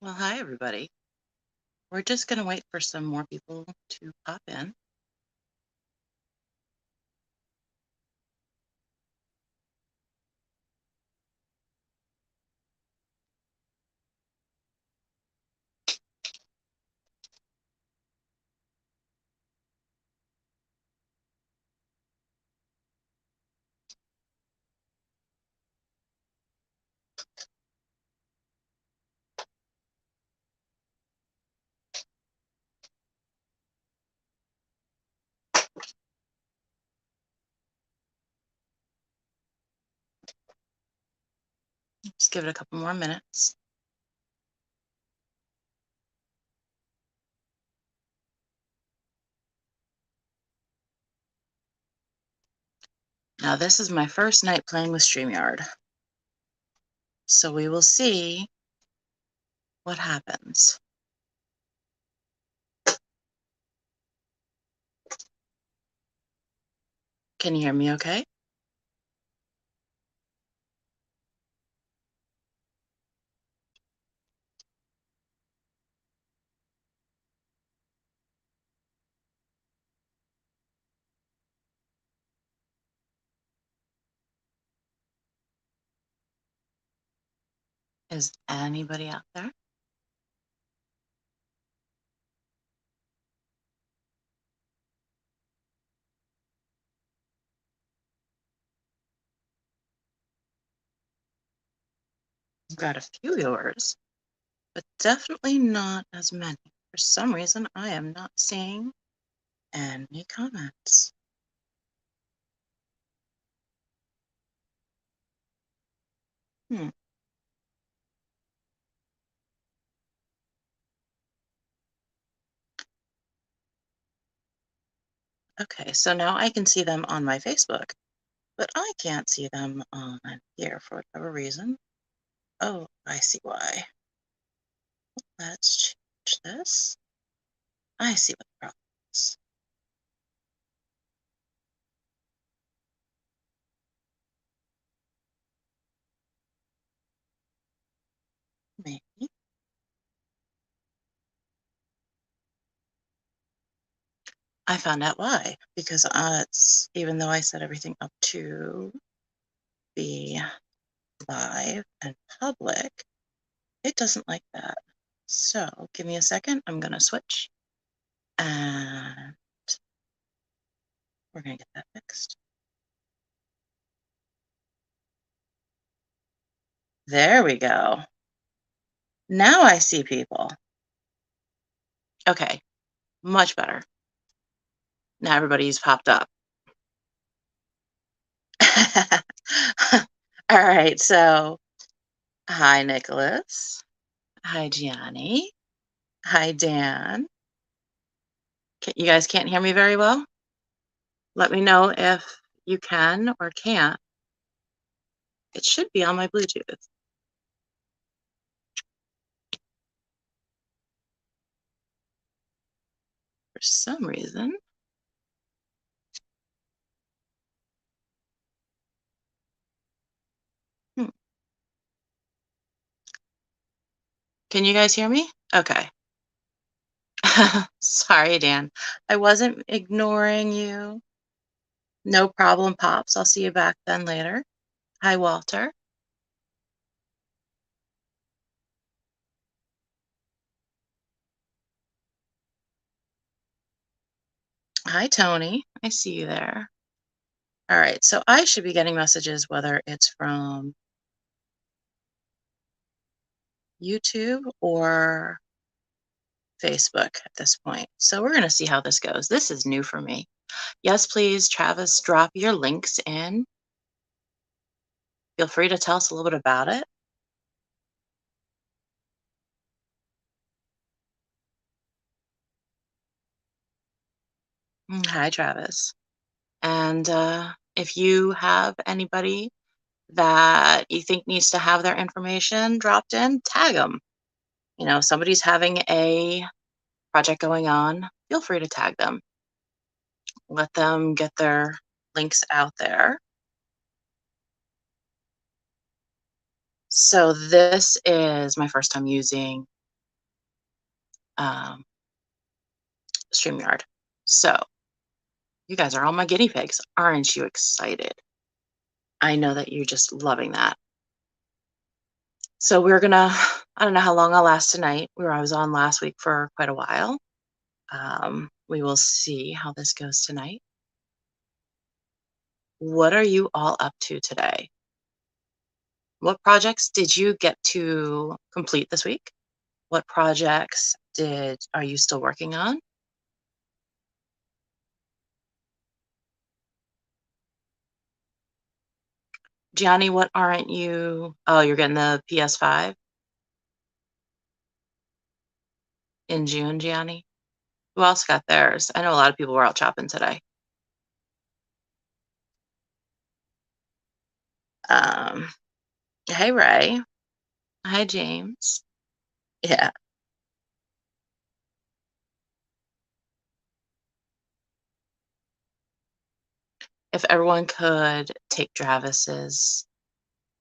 Well, hi, everybody. We're just going to wait for some more people to pop in. Just give it a couple more minutes. Now, this is my first night playing with StreamYard, so we will see what happens. Can you hear me okay? Is anybody out there? I've got a few viewers, but definitely not as many. For some reason, I am not seeing any comments. Hmm. Okay, so now I can see them on my Facebook, but I can't see them on here for whatever reason. Oh, I see why. Let's change this. I see what the problem is. Maybe. I found out why. Because it's, even though I set everything up to be live and public, it doesn't like that. So give me a second. I'm going to switch and we're going to get that fixed. There we go. Now I see people. Okay, much better. Now everybody's popped up. All right, so hi, Nicholas. Hi, Gianni. Hi, Dan. You guys can't hear me very well? Let me know if you can or can't. It should be on my Bluetooth. For some reason. Hmm. Can you guys hear me? Okay. Sorry, Dan. I wasn't ignoring you. No problem, Pops. I'll see you back then later. Hi, Walter. Hi, Tony. I see you there. All right, so I should be getting messages whether it's from YouTube or Facebook at this point. So we're going to see how this goes. This is new for me. Yes, please, Travis, drop your links in. Feel free to tell us a little bit about it. Hi, Travis. And if you have anybody that you think needs to have their information dropped in, tag them. You know, if somebody's having a project going on, feel free to tag them. Let them get their links out there. So this is my first time using um, StreamYard. So you guys are all my guinea pigs. Aren't you excited? I know that you're just loving that. So we're gonna, I don't know how long I'll last tonight. I was on last week for quite a while. We will see how this goes tonight. What are you all up to today? What projects did you get to complete this week? What projects did are you still working on? Gianni, what aren't you? Oh, you're getting the PS5 in June, Gianni. Who else got theirs? I know a lot of people were out shopping today. Um, hey Ray. Hi James. Yeah. If everyone could take Travis's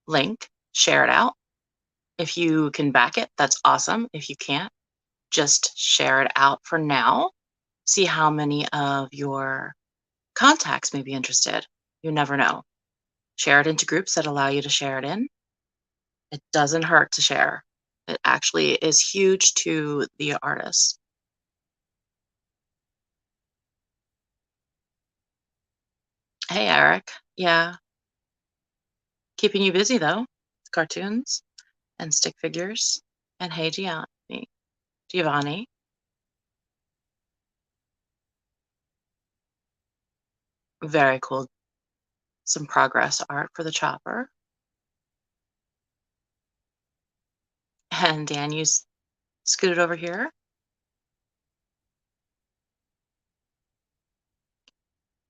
link, share it out. If you can back it, that's awesome. If you can't, just share it out for now. See how many of your contacts may be interested. You never know. Share it into groups that allow you to share it in. It doesn't hurt to share. It actually is huge to the artist. Hey, Eric. Yeah, keeping you busy though. Cartoons and stick figures. And hey, Gianni. Giovanni. Very cool. Some progress art for the chopper. And Dan, you scooted over here.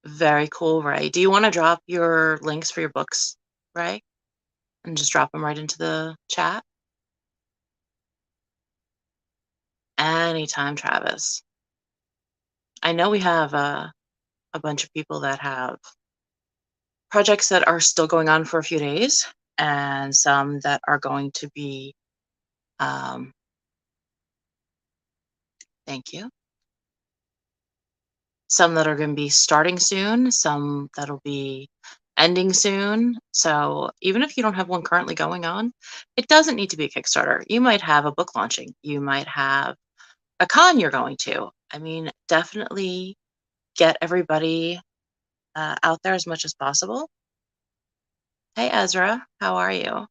Very cool, Ray. Do you want to drop your links for your books, Ray? And just drop them right into the chat? Anytime, Travis. I know we have a bunch of people that have projects that are still going on for a few days, and some that are going to be, um, thank you, some that are going to be starting soon, some that'll be ending soon. So even if you don't have one currently going on, it doesn't need to be a Kickstarter. You might have a book launching, you might have a con you're going to. I mean, definitely get everybody out there as much as possible. Hey, Ezra, how are you?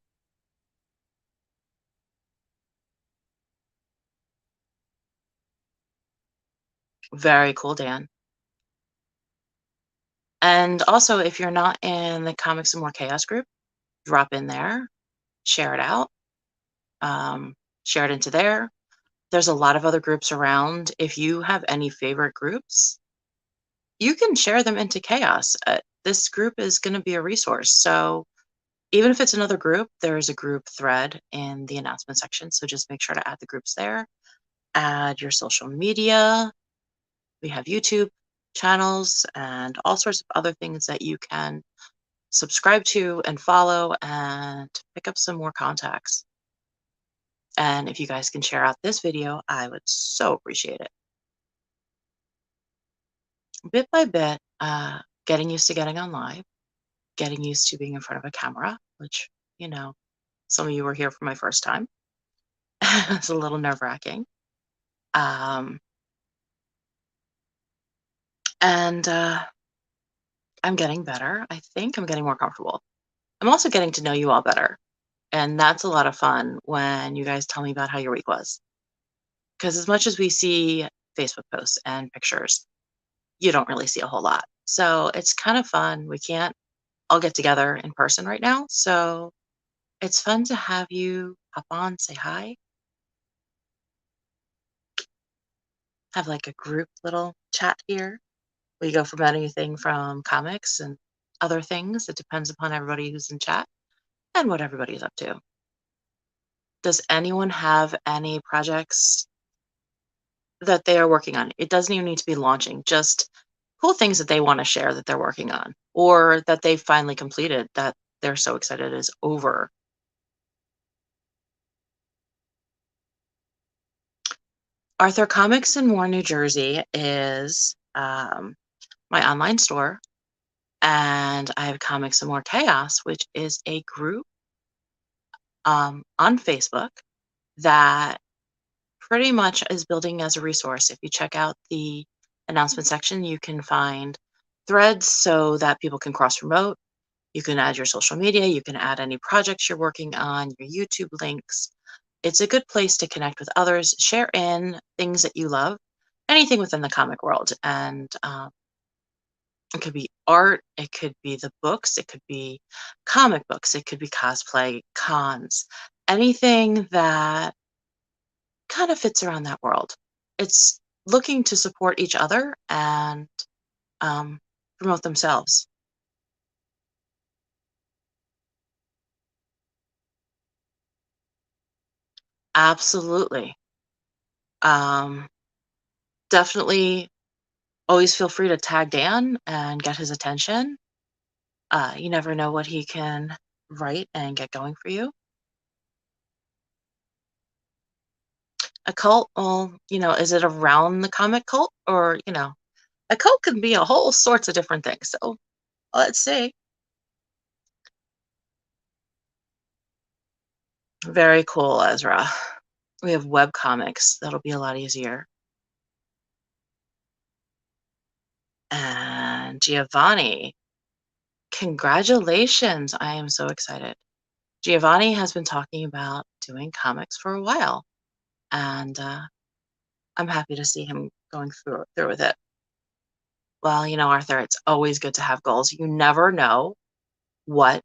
Very cool, Dan. And also, if you're not in the Comics and More Chaos group, drop in there, share it out, um, share it into there. There's a lot of other groups around. If you have any favorite groups, you can share them into Chaos. This group is going to be a resource. So even if it's another group, there's a group thread in the announcement section. So just make sure to add the groups there. Add your social media. We have YouTube channels and all sorts of other things that you can subscribe to and follow and pick up some more contacts. And if you guys can share out this video, I would so appreciate it. Bit by bit, getting used to getting on live, getting used to being in front of a camera, which, you know, some of you were here for my first time. It's a little nerve wracking. Um, and I'm getting better. I think I'm getting more comfortable. I'm also getting to know you all better. And that's a lot of fun when you guys tell me about how your week was. Because as much as we see Facebook posts and pictures, you don't really see a whole lot. So it's kind of fun. We can't all get together in person right now. So it's fun to have you hop on, say hi, have like a group little chat here. We go from anything from comics and other things. It depends upon everybody who's in chat and what everybody's up to. Does anyone have any projects that they are working on? It doesn't even need to be launching, just cool things that they want to share that they're working on or that they finally completed that they're so excited is over. Arthur Comics in Warren, New Jersey is my online store, and I have Comics and More Chaos, which is a group on Facebook that pretty much is building as a resource. If you check out the announcement section, you can find threads so that people can cross promote. You can add your social media, you can add any projects you're working on, your YouTube links. It's a good place to connect with others, share in things that you love, anything within the comic world. And it could be art, it could be the books, it could be comic books, it could be cosplay, cons, anything that kind of fits around that world. It's looking to support each other and um, promote themselves. Absolutely. Um, Definitely always feel free to tag Dan and get his attention. You never know what he can write and get going for you. A cult, well, is it around the comic cult or, a cult can be a whole sorts of different things. So let's see. Very cool, Ezra. We have web comics. That'll be a lot easier. And Giovanni, congratulations. I am so excited. Giovanni has been talking about doing comics for a while, and I'm happy to see him going through with it. Well, Arthur, it's always good to have goals. You never know what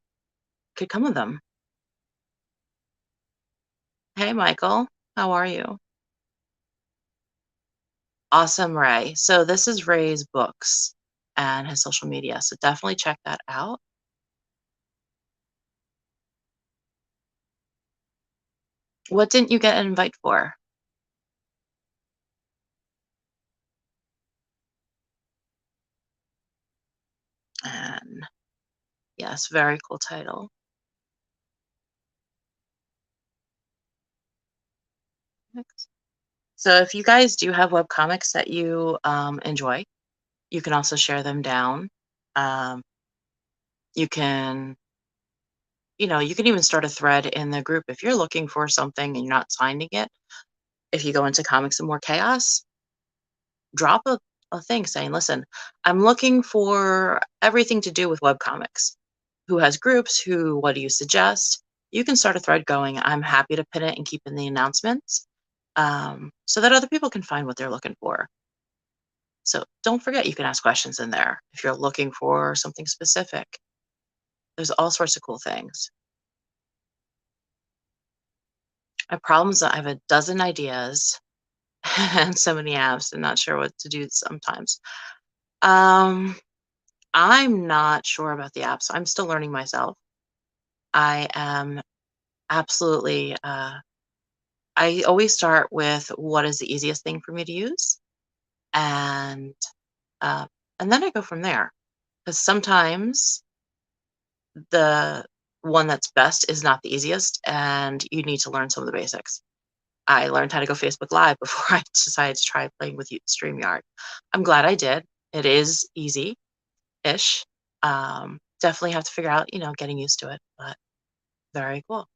could come of them. Hey, Michael, how are you? Awesome, Ray. So this is Ray's books and his social media. So definitely check that out. What didn't you get an invite for? And yes, very cool title. So if you guys do have web comics that you enjoy, you can also share them down. Um, you can, you can even start a thread in the group if you're looking for something and you're not finding it. If you go into Comics and More Chaos, drop a thing saying, listen, I'm looking for everything to do with web comics. Who has groups? What do you suggest? You can start a thread going. I'm happy to pin it and keep in the announcements so that other people can find what they're looking for. So don't forget, you can ask questions in there if you're looking for something specific. There's all sorts of cool things. My problem is that I have a dozen ideas and so many apps and not sure what to do sometimes. Um, I'm not sure about the apps. I'm still learning myself. I am absolutely, I always start with what is the easiest thing for me to use. And, uh, and then I go from there. Because sometimes the one that's best is not the easiest, and you need to learn some of the basics. I learned how to go Facebook Live before I decided to try playing with StreamYard. I'm glad I did. It is easy-ish. Definitely have to figure out, getting used to it, but very cool.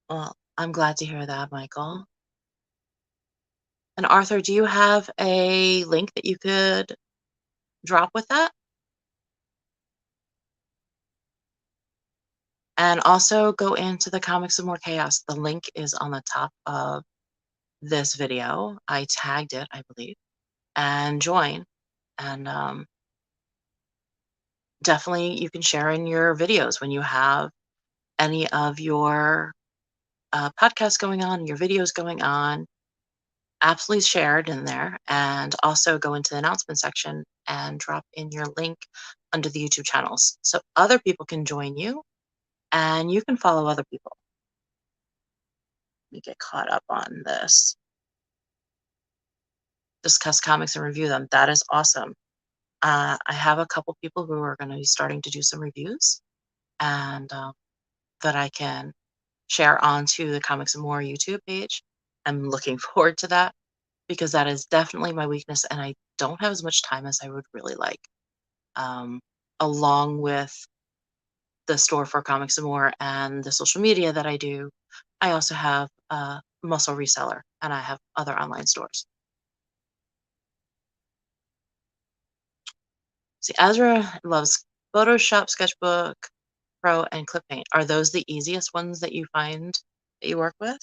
Well, I'm glad to hear that, Michael. And Arthur, do you have a link that you could drop with that? And also go into the Comics of More Chaos. The link is on the top of this video. I tagged it, I believe, and join. And definitely you can share in your videos when you have any of your podcasts going on, your videos going on. Absolutely share it in there. And also go into the announcement section and drop in your link under the YouTube channels so other people can join you and you can follow other people. Let me get caught up on this. Discuss comics and review them. That is awesome. I have a couple people who are going to be starting to do some reviews and that I can share onto the Comics and More YouTube page. am looking forward to that because that is definitely my weakness, and I don't have as much time as I would really like. Um, Along with the store for comics and more and the social media that I do, I also have a muscle reseller and I have other online stores. See, Ezra loves Photoshop, Sketchbook Pro, and Clip Paint. Are those the easiest ones that you find that you work with?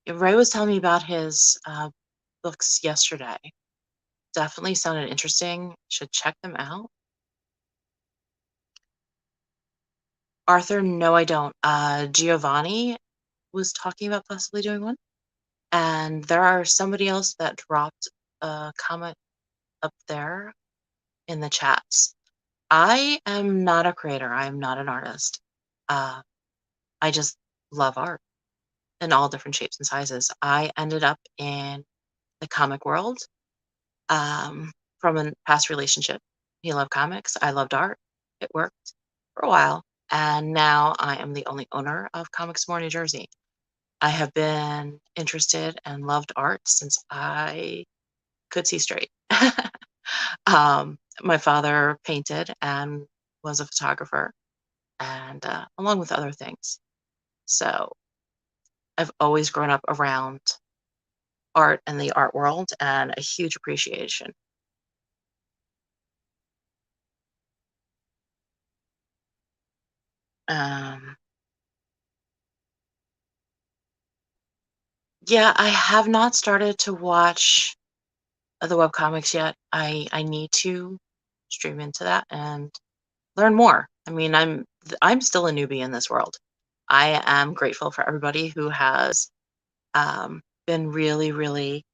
Yeah, Ray was telling me about his books yesterday. Definitely sounded interesting. Should check them out. Arthur, no, I don't. Giovanni was talking about possibly doing one. And there are somebody else that dropped a comment up there in the chats. I am not a creator. I am not an artist. Uh, I just love art in all different shapes and sizes. I ended up in the comic world from a past relationship. He loved comics. I loved art. It worked for a while. And now I am the only owner of Comics More New Jersey. I have been interested and loved art since I could see straight. My father painted and was a photographer, and along with other things. So I've always grown up around art and the art world and a huge appreciation. Um, yeah, I have not started to watch the webcomics yet. I need to stream into that and learn more. I mean, I'm still a newbie in this world. I am grateful for everybody who has been really, really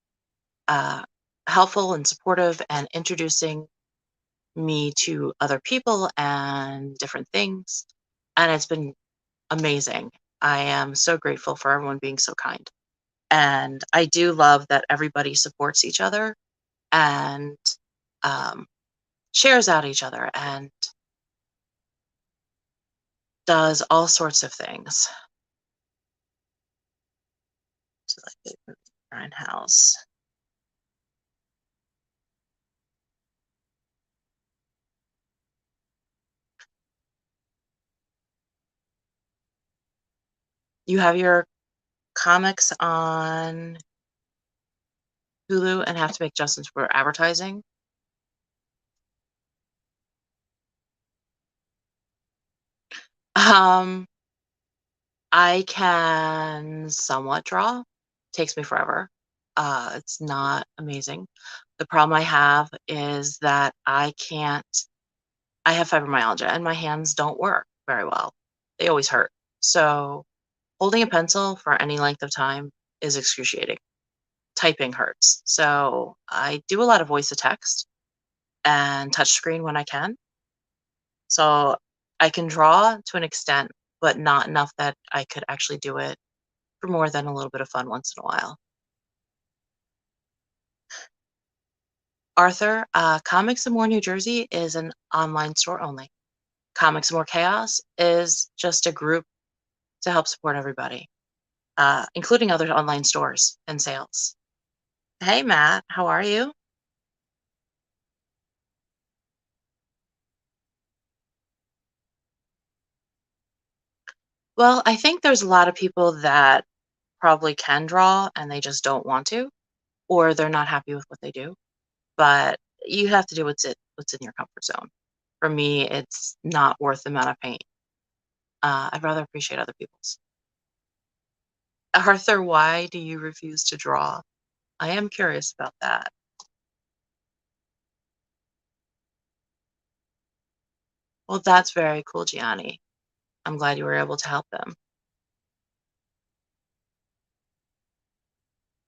uh, helpful and supportive and introducing me to other people and different things. And it's been amazing. I am so grateful for everyone being so kind. And I do love that everybody supports each other and um, shares out each other and does all sorts of things. So like Grindhouse. You have your comics on Hulu and have to make adjustments for advertising. Um, I can somewhat draw. Takes me forever. It's not amazing. The problem I have is that I have fibromyalgia and my hands don't work very well. They always hurt. So holding a pencil for any length of time is excruciating. Typing hurts. So I do a lot of voice to text and touch screen when I can. So I can draw to an extent, but not enough that I could actually do it for more than a little bit of fun once in a while. Arthur, Comics and More New Jersey is an online store only. Comics and More Chaos is just a group to help support everybody, including other online stores and sales. Hey, Matt, how are you? Well, I think there's a lot of people that probably can draw and they just don't want to, or they're not happy with what they do. But you have to do what's in your comfort zone. For me, it's not worth the amount of pain. I'd rather appreciate other people's. Arthur, why do you refuse to draw? I am curious about that. Well, that's very cool, Gianni. I'm glad you were able to help them.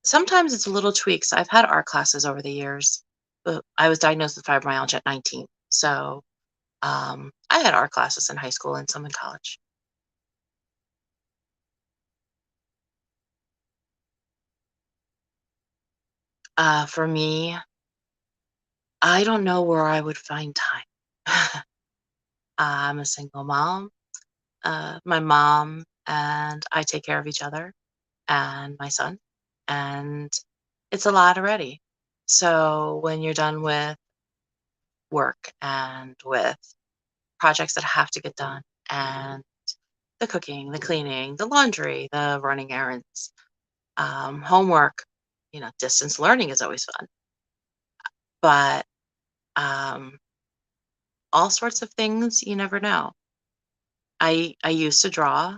Sometimes it's little tweaks. I've had art classes over the years, but I was diagnosed with fibromyalgia at 19. So I had art classes in high school and some in college. For me, I don't know where I would find time. I'm a single mom. My mom and I take care of each other and my son, and it's a lot already. So when you're done with work and with projects that have to get done, and the cooking, the cleaning, the laundry, the running errands, homework, distance learning is always fun, but um, all sorts of things you never know. I used to draw.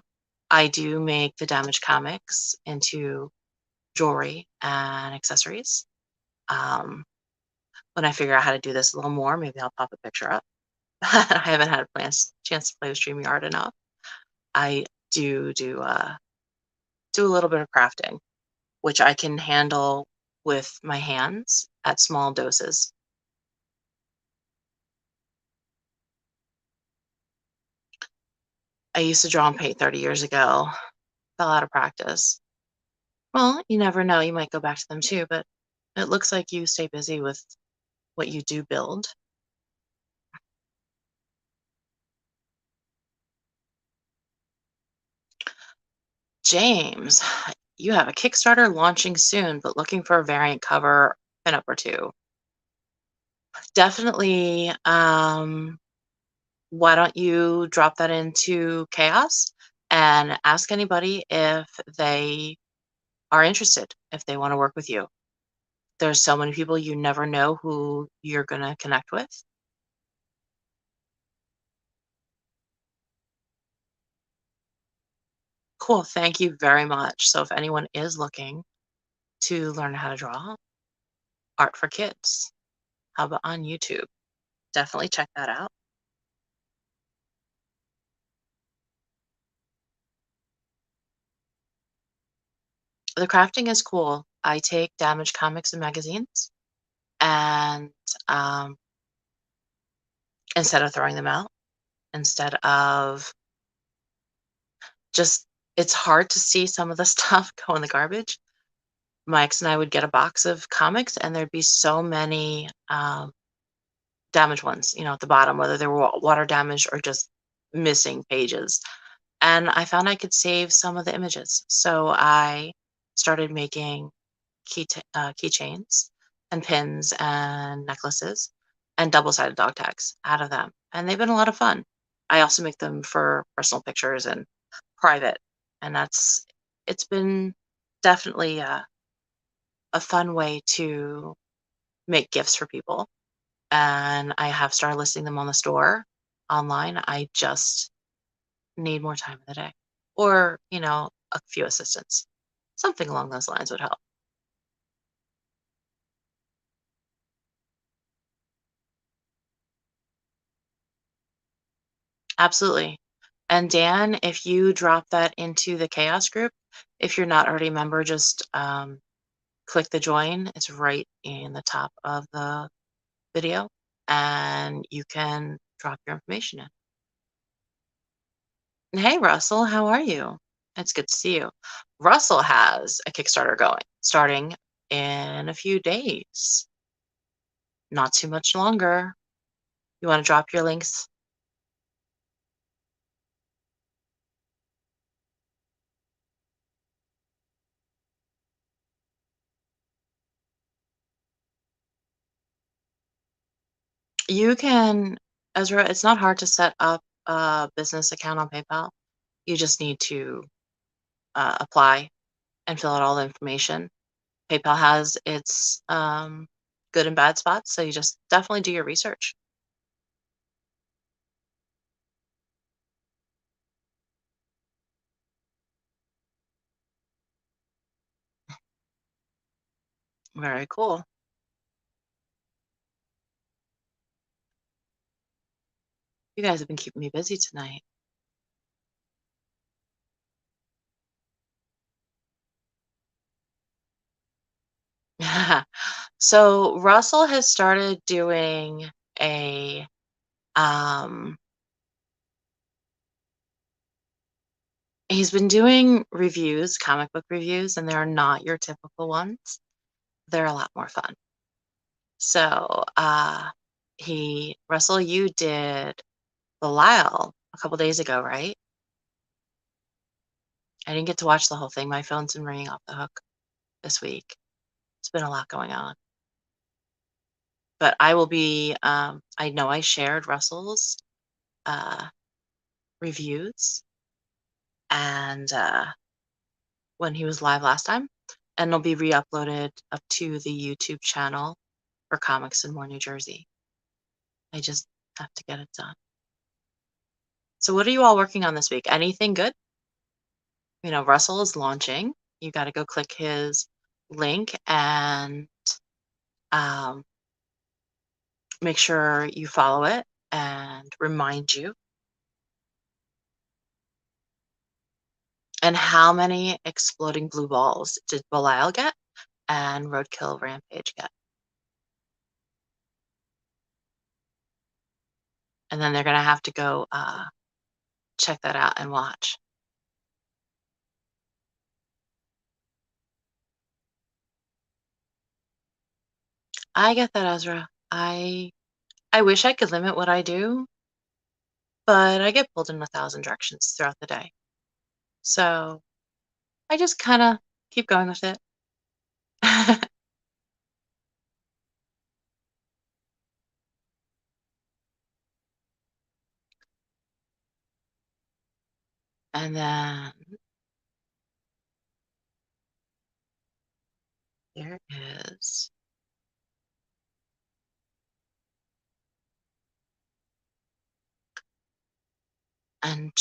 I do make the damaged comics into jewelry and accessories. Um, when I figure out how to do this a little more, maybe I'll pop a picture up. I haven't had a chance to play with StreamYard enough. I do a little bit of crafting, which I can handle with my hands at small doses. I used to draw and paint 30 years ago. Fell out of practice. Well, you never know. You might go back to them too, but it looks like you stay busy with what you do build. James, you have a Kickstarter launching soon, but looking for a variant cover pinup or two. Definitely, why don't you drop that into Chaos and ask anybody if they are interested, if they want to work with you. There's so many people you never know who you're going to connect with. Cool. Thank you very much. So if anyone is looking to learn how to draw art for kids, how about on YouTube? Definitely check that out. The crafting is cool. I take damaged comics and magazines, and um, instead of throwing them out, instead of just, it's hard to see some of the stuff go in the garbage. My ex and I would get a box of comics, and there'd be so many damaged ones, at the bottom, whether they were water damaged or just missing pages. And I found I could save some of the images. So I started making keychains and pins and necklaces and double-sided dog tags out of them. And they've been a lot of fun. I also make them for personal pictures and private. And it's been definitely a fun way to make gifts for people. And I have started listing them on the store online. I just need more time in the day or, a few assistants. Something along those lines would help. Absolutely. And Dan, if you drop that into the chaos group, if you're not already a member, just click the join. It's right in the top of the video, and you can drop your information in. Hey, Russell, how are you? It's good to see you. Russell has a Kickstarter going, starting in a few days. Not too much longer. You want to drop your links? You can, Ezra, it's not hard to set up a business account on PayPal. You just need to apply and fill out all the information. PayPal has its good and bad spots, so you just definitely do your research. Very cool. You guys have been keeping me busy tonight. So Russell has started doing a um he's been doing reviews, comic book reviews, and they're not your typical ones. They're a lot more fun. So, he Russell, you did Belial a couple days ago, right? I didn't get to watch the whole thing. My phone's been ringing off the hook this week. It's been a lot going on. But I will be, I know I shared Russell's uh, reviews and when he was live last time, and it'll be re-uploaded up to the YouTube channel for Comics in More New Jersey. I just have to get it done. So what are you all working on this week? Anything good? You know, Russell is launching. You got to go click his link and um, make sure you follow it and remind you. And how many exploding blue balls did Belial get and Roadkill Rampage get? And then they're going to have to go check that out and watch. I get that, Ezra. I wish I could limit what I do, but I get pulled in 1,000 directions throughout the day. So I just kind of keep going with it. And then there is, and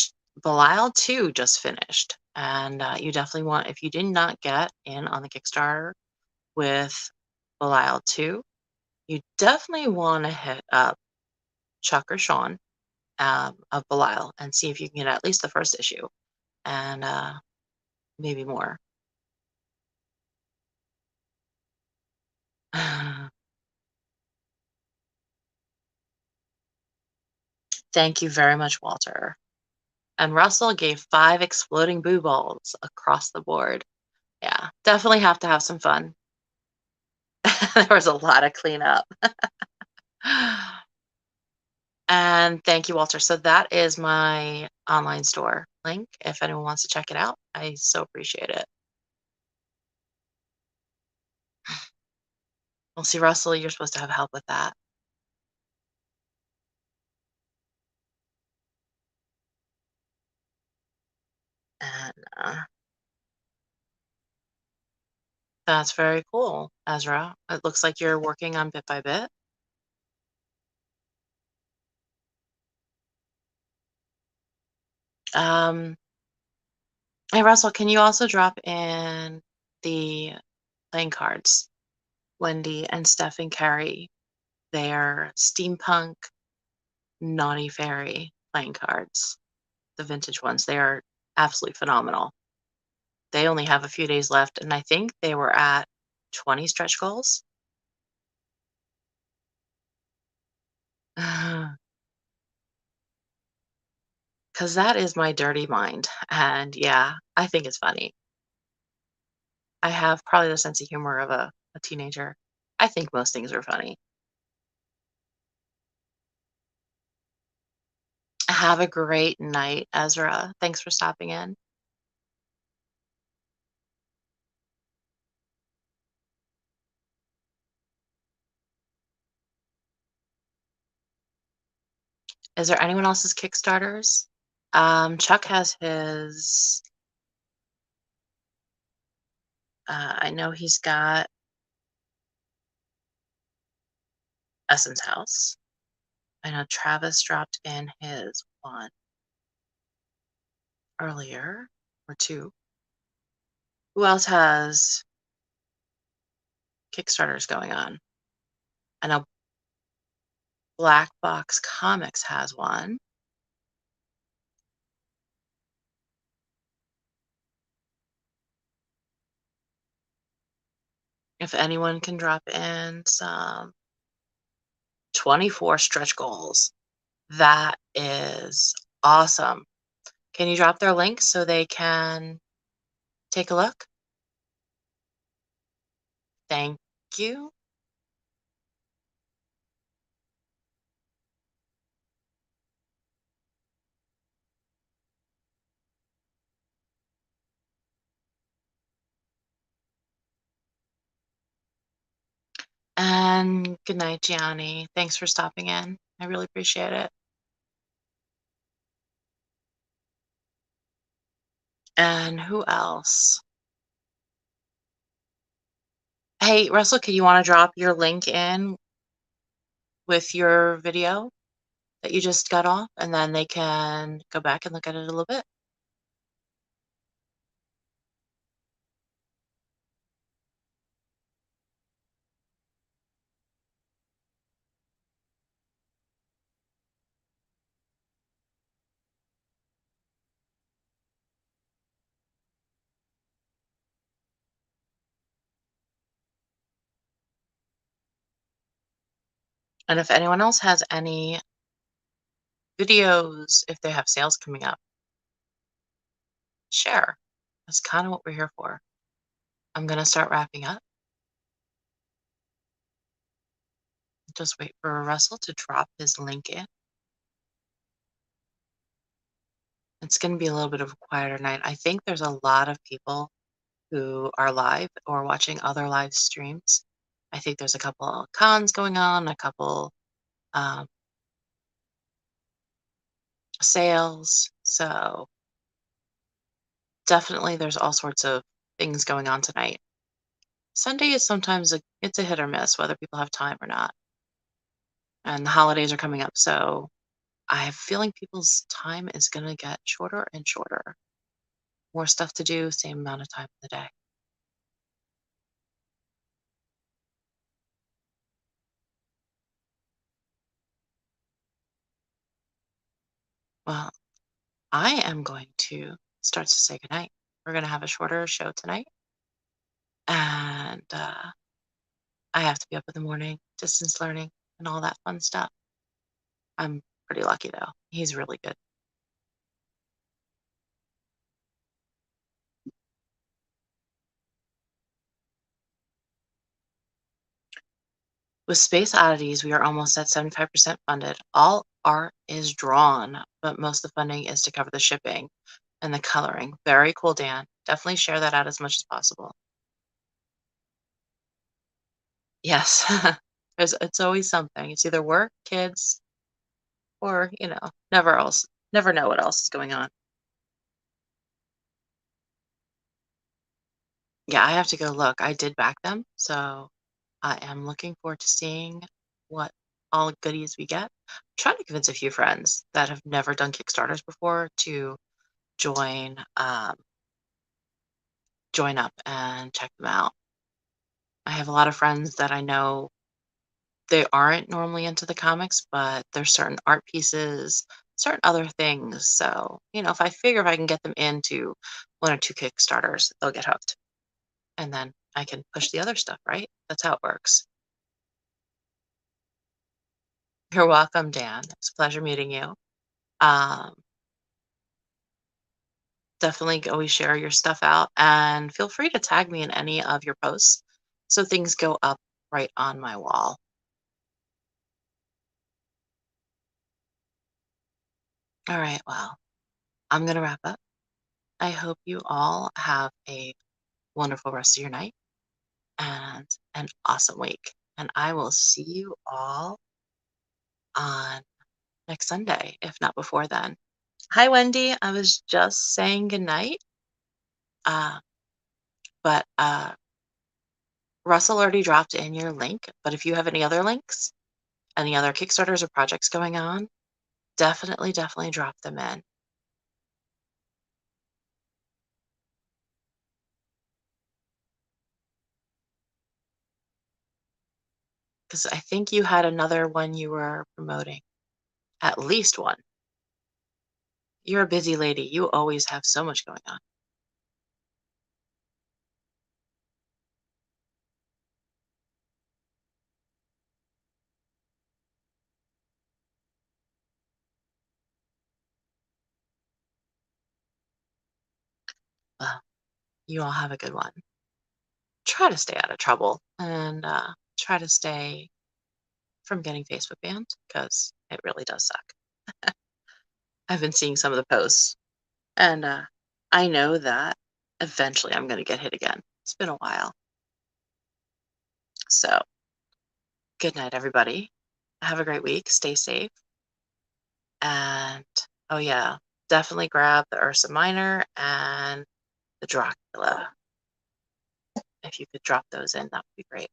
Belial 2 just finished. And you definitely want, if you did not get in on the Kickstarter with Belial 2, you definitely want to hit up Chuck or Sean of Belial and see if you can get at least the first issue and maybe more. Thank you very much, Walter. And Russell gave 5 exploding boo balls across the board. Yeah, definitely have to have some fun. There was a lot of cleanup. And thank you, Walter. So that is my online store link. If anyone wants to check it out, I so appreciate it. Well, see, Russell, you're supposed to have help with that. And that's very cool, Ezra. It looks like you're working on bit by bit. Hey, Russell, can you also drop in the playing cards? Wendy and Steph and Carrie, their steampunk naughty fairy playing cards, the vintage ones. They are absolutely phenomenal. They only have a few days left, and I think they were at 20 stretch goals. Because that is my dirty mind. And yeah, I think it's funny. I have probably the sense of humor of a teenager. I think most things are funny. Have a great night, Ezra. Thanks for stopping in. Is there anyone else's Kickstarters? Chuck has his. I know he's got Essence House. I know Travis dropped in his one earlier, or two. Who else has Kickstarters going on? I know Black Box Comics has one. If anyone can drop in some 24 stretch goals, that is awesome. Can you drop their link so they can take a look? Thank you. And good night, Gianni. Thanks for stopping in. I really appreciate it. And who else? Hey, Russell, can you want to drop your link in with your video that you just got off? And then they can go back and look at it a little bit. And if anyone else has any videos, if they have sales coming up, share. That's kind of what we're here for. I'm going to start wrapping up. Just wait for Russell to drop his link in. It's going to be a little bit of a quieter night. I think there's a lot of people who are live or watching other live streams. I think there's a couple of cons going on, a couple um, sales. So definitely there's all sorts of things going on tonight. Sunday is sometimes it's a hit or miss whether people have time or not. And the holidays are coming up, so I have a feeling people's time is going to get shorter and shorter. More stuff to do, same amount of time in the day. Well, I am going to start to say goodnight. We're going to have a shorter show tonight. And I have to be up in the morning, distance learning, and all that fun stuff. I'm pretty lucky, though. He's really good. With Space Oddities, we are almost at 75% funded. All art is drawn, but most of the funding is to cover the shipping and the coloring. Very cool, Dan. Definitely share that out as much as possible. Yes. It's always something. It's either work, kids, or, never know what else is going on. Yeah, I have to go look. I did back them, so I am looking forward to seeing what all goodies we get. I'm trying to convince a few friends that have never done Kickstarters before to join join up and check them out. I have a lot of friends that I know they aren't normally into the comics, but there's certain art pieces, certain other things. So, if I figure if I can get them into one or two Kickstarters, they'll get hooked. And then I can push the other stuff, right? That's how it works. You're welcome, Dan. It's a pleasure meeting you. Um, Definitely always share your stuff out and feel free to tag me in any of your posts so things go up right on my wall. All right, well, I'm going to wrap up. I hope you all have a wonderful rest of your night and an awesome week. And I will see you all on next Sunday, if not before then. Hi, Wendy. I was just saying goodnight, uh, but Russell already dropped in your link. But if you have any other links, any other Kickstarters or projects going on, definitely drop them in. Because I think you had another one you were promoting, at least one. You're a busy lady. You always have so much going on. Well, you all have a good one. Try to stay out of trouble and try to stay from getting Facebook banned because it really does suck. I've been seeing some of the posts, and I know that eventually I'm going to get hit again. It's been a while. So Good night, everybody. Have a great week. Stay safe. And oh, yeah, definitely grab the Ursa Minor and the Dracula. If you could drop those in, that would be great.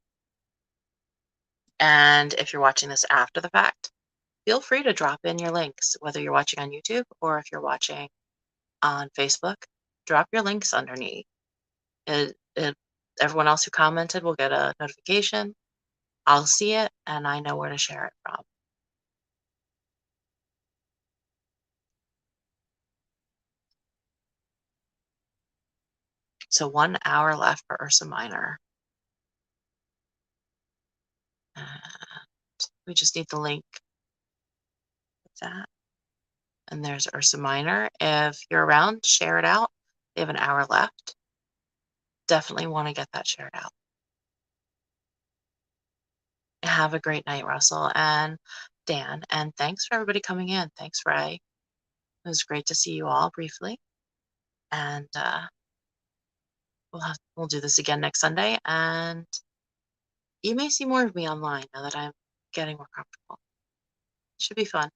And if you're watching this after the fact, feel free to drop in your links, whether you're watching on YouTube or if you're watching on Facebook. Drop your links underneath. Everyone else who commented will get a notification. I'll see it, and I know where to share it from. So 1 hour left for Ursa Minor. And we just need the link with that. And there's Ursa Minor. If you're around, share it out. They have an hour left. Definitely want to get that shared out. Have a great night, Russell and Dan. And thanks for everybody coming in. Thanks, Ray. It was great to see you all briefly. And we'll do this again next Sunday. And you may see more of me online now that I'm getting more comfortable. It should be fun.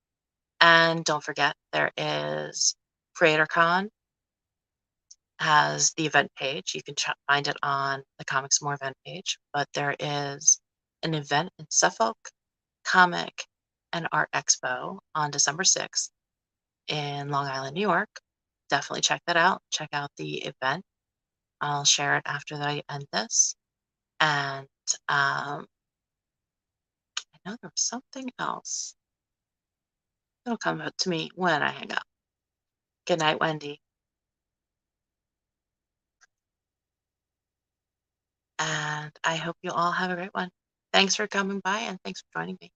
And don't forget, there is CreatorCon has the event page. You can find it on the Comics More event page. But there is an event in Suffolk, Comic and Art Expo on December 6th in Long Island, New York. Definitely check that out. Check out the event. I'll share it after I end this. And I know there was something else. It'll come to me when I hang up. Good night, Wendy. And I hope you all have a great one. Thanks for coming by and thanks for joining me.